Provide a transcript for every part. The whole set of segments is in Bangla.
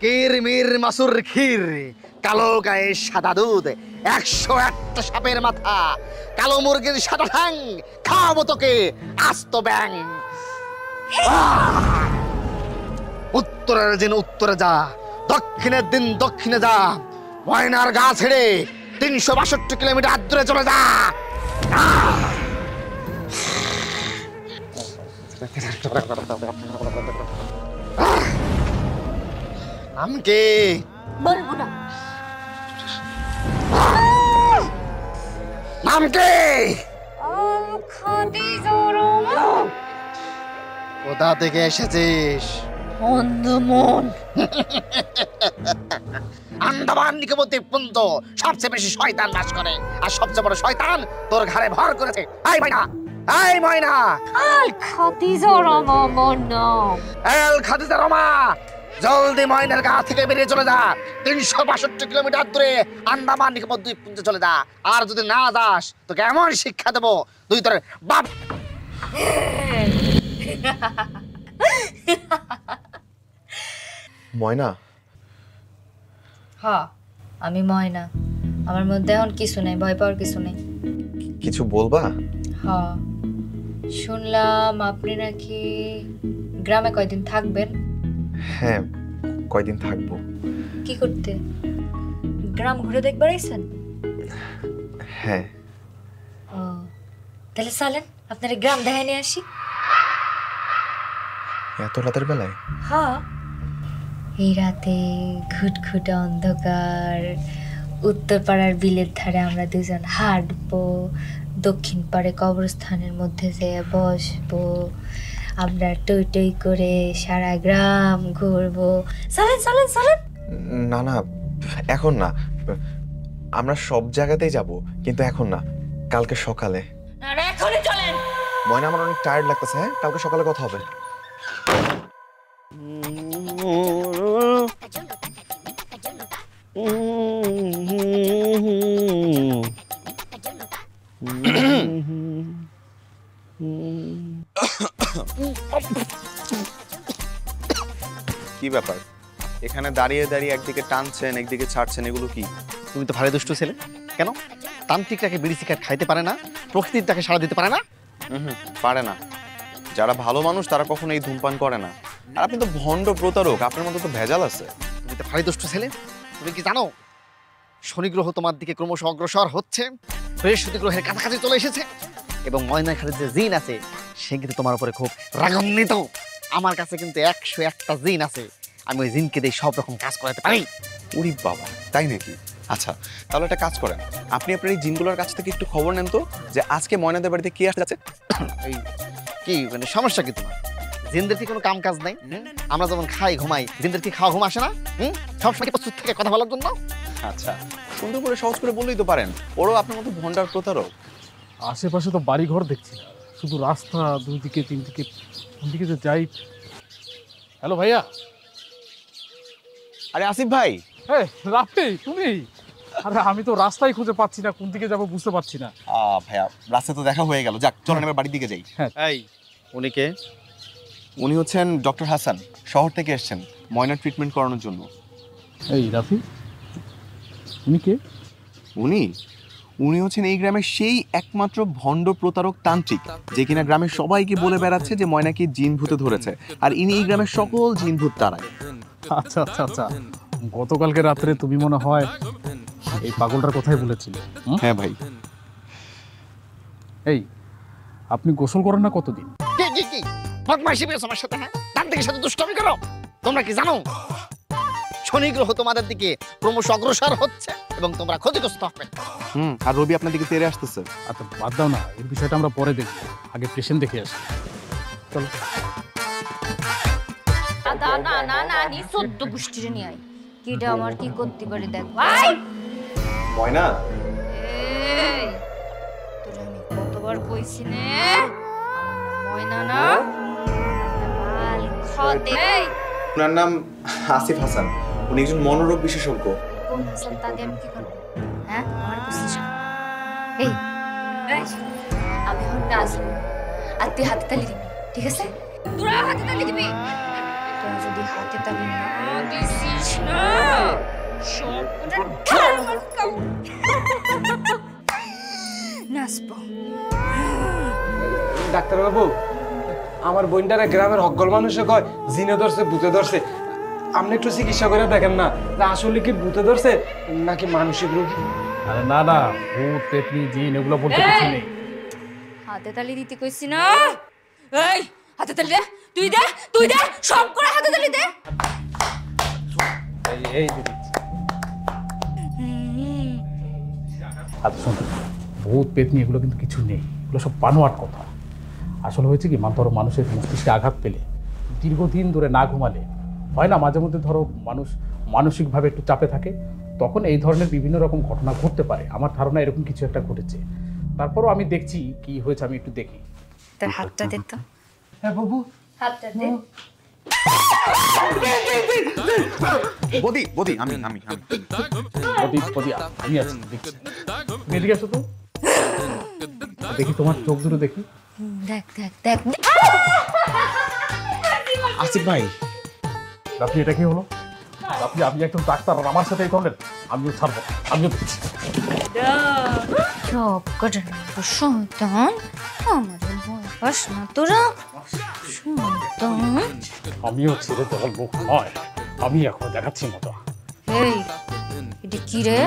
কিরমির মাসুর ক্ষীর, কালো গায়ে সাদা দুধ, 101টা সাপের মাথা, কালো মুরগির সাদা ঠ্যাং, খাওয়াবো তোকে আস্ত ব্যাং। উত্তরের দিন উত্তরে যা, দক্ষিণের দিন দক্ষিণে যা, ময়নার গা ছেড়ে 362 কিলোমিটার দূরে চলে যা। নাম কি? বলবো না। নাম কি? কোথা থেকে এসেছিস? আন্দামান। আন্দামান নিকোবর দ্বীপপুঞ্জ সবচেয়ে বেশি শয়তান বাস করে, আর সবচেয়ে বড় শয়তান তোর ঘাড়ে ভর করেছে। এই ময়না, এই ময়না। আল খাদিজা রমা আমার নাম। এল খাদিজা রমা, জলদি ময়নার গা থেকে বেরিয়ে চলে যা। 362 কিলোমিটার দূরে আন্দামান নিকোবর দ্বীপপুঞ্জে চলে যা। আর যদি না যাস তোকে এমন শিক্ষা দেবো তুই তোর বাপ। ময়না? হ্যাঁ, আমি ময়না। আমার মধ্যে এখন কিছু নেই, ভয় পাওয়ার কিছু নেই। কিছু বলবা? হ্যাঁ, শুনলাম আপনি নাকি গ্রামে কয়দিন থাকবেন। হ্যাঁ, কয়দিন থাকবো। কি করতে? গ্রাম ঘুরে দেখবার আইছেন? হ্যাঁ। ও, তাহলে চলেন আপনার গ্রাম দেখায় নিয়ে আসি। এত রাতের বেলায়? হ্যাঁ, এই রাতে ঘুটঘুটে অন্ধকার, উত্তর পাড়ার বিলের ধারে আমরা দুজন হাঁটবো, দক্ষিণ পাড়ে কবরস্থানের মধ্যে যেয়ে বসবো, আমরা টই টই করে সারা গ্রাম ঘুরবো। চলেন চলেন চলেন। না না, এখন না। আমরা সব জায়গাতেই যাব, কিন্তু এখন না, কালকে সকালে। না, এখনই চলেন। ময়না, আমার অনেক টায়ার্ড লাগতেছে। হ্যাঁ, কালকে সকালে কথা হবে। কি ব্যাপার? এখানে দাঁড়িয়ে দাঁড়িয়ে একদিকে টানছেন একদিকে ছাড়ছেন, এগুলো কি? তুমি তো ভারী দুষ্ট ছেলে। কেন তান্ত্রিকটাকে বিড়ি সিগারেট খাইতে পারে না, প্রকৃতির তাকে সাড়া দিতে পারে না? পারে না। যারা ভালো মানুষ তারা কখনো এই ধূমপান করে না। আর আপনি তো ভণ্ড প্রতারক, আপনার মধ্যে তো ভেজাল আছে। তুমি তো ভারী দুষ্ট ছেলে। তুমি কি জানো শনি গ্রহ তোমার দিকে ক্রমশ অগ্রসর হচ্ছে, বৃহস্পতি গ্রহের কাছাকাছি চলে এসেছে, এবং ময়নাখালীর যে জিন আছে সে কিন্তু তোমার উপরে খুব রাগান্বিত। আমার কাছে কিন্তু 101টা জিন আছে, আমি ওই জিনকে দিয়ে সব রকম কাজ করাতে পারি। উরি বাবা, তাই নাকি? আচ্ছা, তাহলে একটা কাজ করেন, আপনি আপনার এই জিনগুলোর কাছ থেকে একটু খবর নেন তো, যে আজকে ময়নাদের বাড়িতে কে আসতে যাচ্ছে। এই কি মানে সমস্যা কি তোমার? জিনদের কি কোনো কাম কাজ নাই? আমরা যেমন খাই ঘুমাই, জিনদের কি খাওয়া ঘুম আসে না? সবসময় প্রস্তুত থেকে কথা বলার জন্য। আচ্ছা, সুন্দর করে সহজ করে বললেই তো পারেন, ওরও আপনার মতো ভণ্ডার প্রতারক। আশেপাশে তো বাড়ি ঘর দেখছি না, শুধু রাস্তা, দুই দিকে তিন দিকে, কোন দিকে যে যাই। হ্যালো ভাইয়া। আরে আসিফ ভাই। হ্যাঁ রাফি, তুমি? আরে আমি তো রাস্তাই খুঁজে পাচ্ছি না, কোন দিকে যাবো বুঝতে পারছি না। ভাইয়া, রাস্তা তো দেখা হয়ে গেল, যাক চলেন এবার বাড়ির দিকে যাই। হ্যাঁ। এই, উনি কে? উনি হচ্ছেন ডক্টর হাসান, শহর থেকে এসেছেন ময়নার ট্রিটমেন্ট করানোর জন্য। এই রাফি, উনি কে? উনি হচ্ছেন এই গ্রামের সেই একমাত্র ভণ্ড প্রতারক তান্ত্রিক, যে কিনা গ্রামের সবাইকে বলে বেড়াচ্ছে যে ময়নাকে জিন ভূতে ধরেছে, আর ইনি এই গ্রামের সকল জিন ভূত তাড়ায়। আচ্ছা আচ্ছা আচ্ছা, গতকালকে রাত্রে তুমি মনে হয় এই পাগলটার কথাই বলেছিলে। হ্যাঁ ভাই। এই, আপনি গোসল করেন না কতদিন? কি বদমাইশি পেয়েছো আমার সাথে? হ্যাঁ, তান্ত্রিকের সাথে দুষ্টামি করো। তোমরা কি জানো শনি গ্রহ তোমাদের দিকে ক্রমশ অগ্রসর হচ্ছে এবং তোমরা ক্ষতিগ্রস্ত হবে। আর রবি আপনার দিকে তেড়ে আসতেছে। আচ্ছা বাদ দাও না, এর বিষয়টা আমরা পরে দেখবো, আগে পেশেন্ট দেখে আসি। চলো। দাদা না না না নি 14 গোষ্ঠীর নিয়ে আই। কিটা আমার কি করতে পারে দেখ ভাই। ময়না, এই তোর আমি কতবার কইছি নে, ময়না না মাল খদে। এই ওনার নাম আসিফ হাসান, উনি একজন মনোরোগ বিশেষজ্ঞ। কোন হাসান তাকে আমি কি করব? হ্যাঁ, আমার বুঝছিস? এই আমি হন নাজু, আর তুই হাতে তালি দিবি, ঠিক আছে? তোরা হাতে তালি দিবি। করে যদি হাতে তালি না দিছিস না সবটা ঢাল কাম নাচবো। ডাক্তারবাবু, আমার বোনটারে গ্রামের হকগল মানুষে কয় জিনে ধরছে, ভূতে ধরছে। আপনি একটু চিকিৎসা করে দেখেন না, যে আসলে কি ভূতে ধরছে নাকি মানসিক রোগ। আরে না না, ভূত পেতনি জিন এগুলো বলতে কিছু নেই। হাতে তালি দিতে কইছি না। এই হাতে তালি দে, তুই দে, তুই দে, সব করে হাতে তালি দে। এই দিদি আচ্ছা শোন, ভূত পেতনি এগুলো কিন্তু কিছু নেই, এগুলো সব বানোয়াট কথা। আসলে হয়েছে কি, ধরো মানুষের মস্তিষ্কে আঘাত পেলে, দীর্ঘদিন ধরে না ঘুমালে হয় না, মাঝে মধ্যে ধরো মানুষ মানসিকভাবে একটু চাপে থাকে, তখন এই ধরনের বিভিন্ন রকম ঘটনা ঘটতে পারে। আমার ধারণা এরকম কিছু একটা ঘটেছে। তারপরও আমি দেখছি কি হয়েছে, আমি একটু দেখি। তোর হাতটা দে তো। হ্যাঁ বাবু, হাতটা দে। বদি বদি আমি আমি আমি আমি আছি, দেখছি। তুমি এদিকে আসো তো, দেখি তোমার চোখ দুটো দেখি। দেখ দেখ দেখ। আসিফ ভাই, আপনি এটা কি হলো? আপনি একজন ডাক্তার, আর আমার সাথে এই ধরনের, আমিও ছাড়বো, আমিও দেখছি। সব কটা সন্তান আমাদের ভয় পাস না তোরা সন্তান। আমিও ছেড়ে দেওয়ার লোক নয়, আমি এখন দেখাচ্ছি মতো। এই এটা কি রে?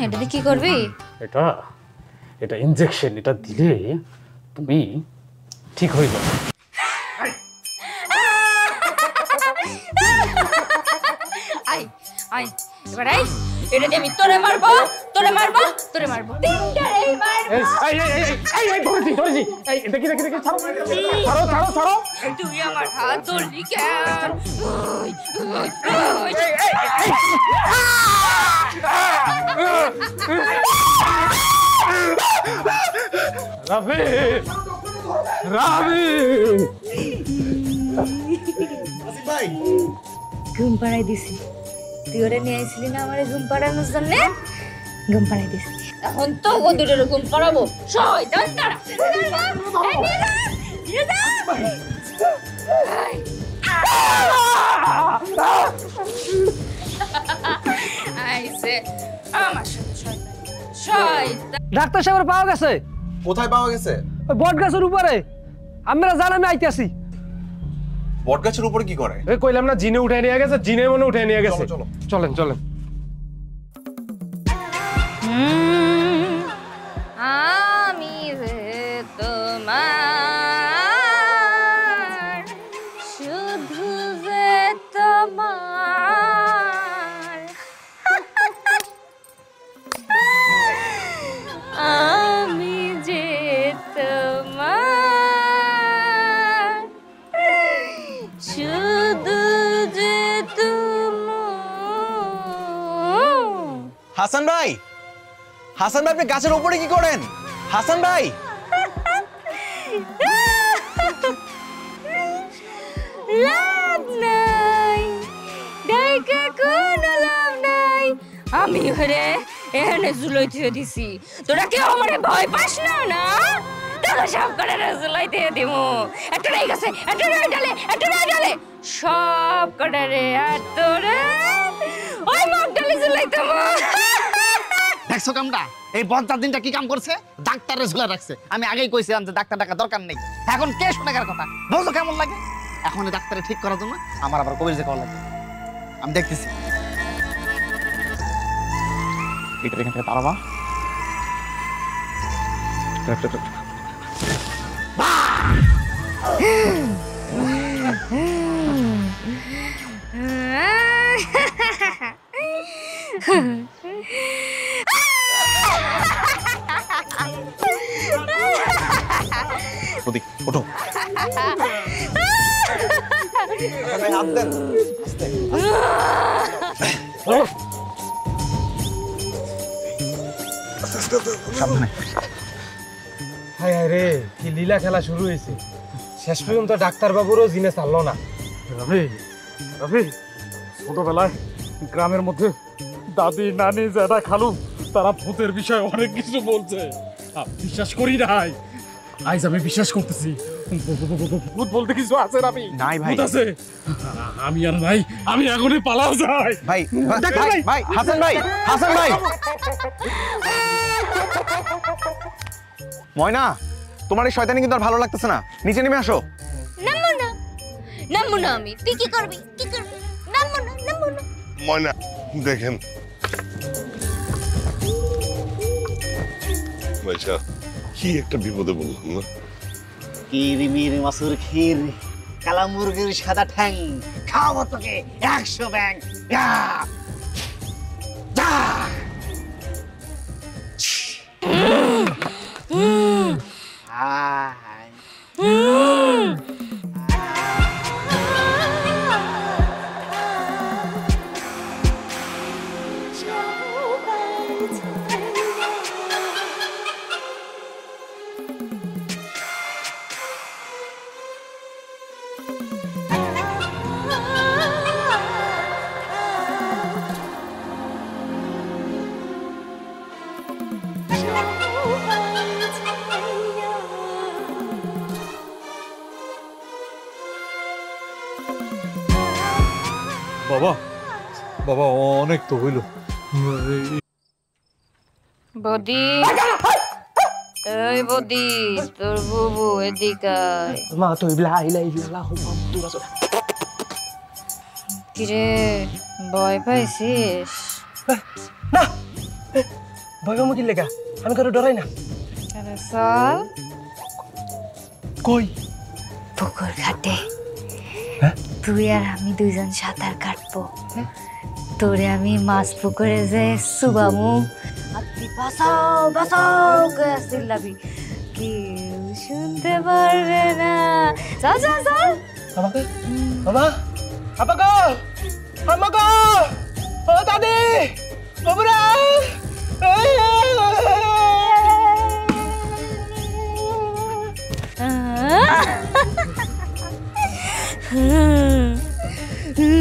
এটা দিয়ে কি করবি? এটা ইনজেকশন, এটা দিলে তুমি ঠিক হয়ে যাবে। আই আই এবার আই, এটা দিয়ে আমি তোরে মারবো, তোরে মারবো, তোরে মারবো। তিনটারেই মারবো। ধরেছি। দেখি, ছাড়ো। তুই আমার হাত ধরলি কেন? রাফি ঘুম পাড়াই দিছি। তুই ওরে নিয়ে আইছিলি না আমার ঘুম পাড়ানোর জন্য? ঘুম পাড়াই দিছি। এখন তো ও দুটোর ঘুম পাড়াবো। শয়তান তারা। আইছে আমার সাথে শয়তান। ডাক্তার সাহেবের পাওয়া গেছে কোথায় পাওয়া গেছে? ওই বট গাছের উপরে। আমরা জানান আমি আইতেছি। বট গাছের উপরে কি করে? এই কইলাম না জিনে উঠে নিয়ে গেছে, জিনে মনে উঠে নিয়ে গেছে। চলো, চলেন চলেন। আমি যে তোমার, শুধু যে তোমার, আমি যে তোমার, শুধু যে তোমার। হাসান ভাই, আপনি গাছের উপরে কি করেন? হাসান ভাই, লাভ নাই, ডাইকা কোনো লাভ নাই। আমি ঘরে এখানে জুলাই দিয়ে দিছি। তোরা কেউ আমারে ভয় পাস না না? তোরা সব করে জুলাই দিয়ে দিব। একটা নাই গেছে, একটা নাই ডালে, একটা নাই ডালে, সব কটারে আর তোরে ওই মগ ডালে জুলাই দেব। দেখছো কামটা? এই বজ্জার দিনটা কি কাম করছে? ডাক্তারের ঝুলা রাখছে। আমি আগেই কইছিলাম যে ডাক্তার ডাকা দরকার নেই। এখন কে শুনে কার কথা? বুঝো কেমন লাগে? এখন এই ডাক্তারে ঠিক করার জন্য আমার আবার কবির যে কল লাগে। আমি দেখতেছি। এটা এখান থেকে পারবা? ওদিক ওঠো। হাত দেন। সাবধানে। হায় হায় রে, কি লীলা খেলা শুরু হয়েছে। শেষ পর্যন্ত ডাক্তারবাবুরও জিনে ছাড়লো না। রবি ছোটবেলায় গ্রামের মধ্যে দাদি নানি যারা খালু তারা ভূতের বিষয়ে অনেক কিছু বলছে, বিশ্বাস করি নাই। আইজ আমি বিশ্বাস করতেছি ভূত বলতে কিছু আছে না। আমি নাই ভাই। ভূত আছে। আমি আর নাই, আমি এখনই পালাও যাই। ভাই ভাই ভাই হাসান ভাই, হাসান ভাই। ময়না, তোমার এই শয়তানি কিন্তু আর ভালো লাগতেছে না, নিচে নেমে আসো। নামবো না আমি। তুই কি করবি? নামবো না। ময়না দেখেন ভাইসা কি একটা বিপদে বললাম না। কিরমির মাসুর ক্ষীর, কালা মুরগির সাদা ঠ্যাং, খাওয়াবো তোকে 100 ব্যাং। বাবা বাবা অনেক তো হইল। বদি, এই বদি, তোর বুবু এদিকে আয়। মা তো ইবলা ইলা ইলা হুম কিরে ভয় পাইছিস? না ভয় পাবো কি লেগা? আমি কারো ডরাই না। তাহলে চল কই? পুকুর ঘাটে তুই আর আমি দুইজন সাঁতার কাটবো। তোরে আমি মাছ পুকুরে যে সুবামু আর তুই বাঁচাও বাঁচাও করে চিল্লাবি, কেউ শুনতে পারবে না। চল চল চল। আমাকে বাবা আপা গো, আমা গো, ও দাদি, বাবুরা, এই